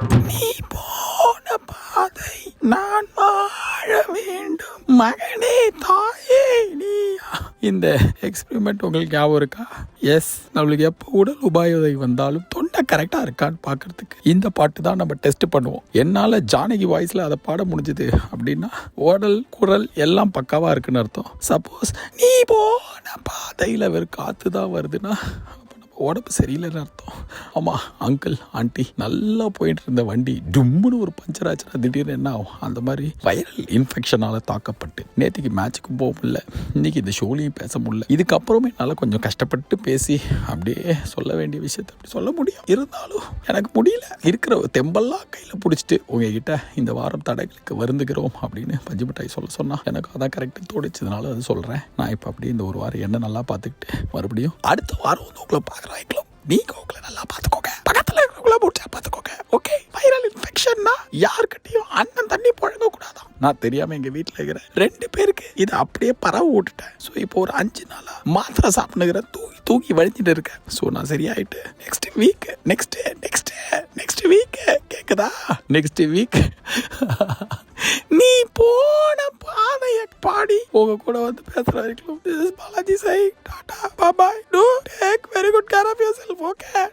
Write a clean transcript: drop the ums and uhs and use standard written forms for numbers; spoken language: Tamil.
நீ போன பாதை நான் வாழ வேண்டும் மகனே தாயே நீயா. இந்த எக்ஸ்பெரிமெண்ட் உங்களுக்கு ஞாபகம் இருக்கா? எஸ், நம்மளுக்கு எப்போ உடல் உபாதை வந்தாலும் தொண்டை கரெக்டாக இருக்கான்னு பார்க்கறதுக்கு இந்த பாட்டு தான் நம்ம டெஸ்ட் பண்ணுவோம். என்னால் ஜானகி வாய்ஸில் அதை பாட முடிஞ்சது அப்படின்னா உடல் குரல் எல்லாம் பக்காவாக இருக்குன்னு அர்த்தம். சப்போஸ் நீ போன பாதையில் வெறும் காற்று தான் வருதுன்னா உடம்பு சரியில்லைன்னு அர்த்தம். ஆமாம் அங்கிள் ஆண்டி நல்லா போயிட்டு இருந்த வண்டி டும்முன்னு ஒரு பஞ்சர் ஆச்சுன்னா திடீர்னு என்ன ஆகும்? அந்த மாதிரி வைரல் இன்ஃபெக்ஷனால் தாக்கப்பட்டு நேற்றுக்கு மேட்சுக்கும் போக முடியல, இன்றைக்கி இந்த ஷோலையும் பேச முடியல. இதுக்கப்புறமே என்னால் கொஞ்சம் கஷ்டப்பட்டு பேசி அப்படியே சொல்ல வேண்டிய விஷயத்தை அப்படி சொல்ல முடியும். இருந்தாலும் எனக்கு முடியல. இருக்கிற தெம்பெல்லாம் கையில் பிடிச்சிட்டு உங்ககிட்ட இந்த வாரம் தடைகளுக்கு வருந்துகிறோம் அப்படின்னு பஞ்சு மிட்டாய் சொல்ல சொன்னால் எனக்கு அதான் கரெக்டாக தோடிச்சதுனால அது சொல்கிறேன். நான் இப்போ அப்படியே இந்த ஒரு வாரம் என்ன நல்லா பார்த்துக்கிட்டு மறுபடியும் அடுத்த வாரம் வந்து உங்களை பார்க்குறேன். நீங்க உங்களை நல்லா பார்த்துக்கோங்க, பக்கத்துல இருக்கிறவங்கள முடிச்சா பார்த்துக்கோங்க. ஓகே, வைரல் இன்ஃபெக்ஷன்னா யாருக்கிட்டையும் அண்ணன் தண்ணி புழங்க கூடாதான். நான் தெரியாம எங்க வீட்டில் இருக்கிற 2 பேருக்கு இதை அப்படியே பரவ விட்டுட்டேன். ஸோ இப்போ ஒரு 5 நாளா மாத்திரை சாப்பிடுங்கிற தூக்கி வழிஞ்சிட்டு இருக்கேன். ஸோ நான் சரியாயிட்டு நெக்ஸ்ட் வீக் கேக்குதா? நெக்ஸ்ட் வீக் நீ போன பாதைய பாடி உங்க கூட வந்து பேசுற வரைக்கும் this is Balaji saying tata bye bye. Do take very good care of yourself. Okay.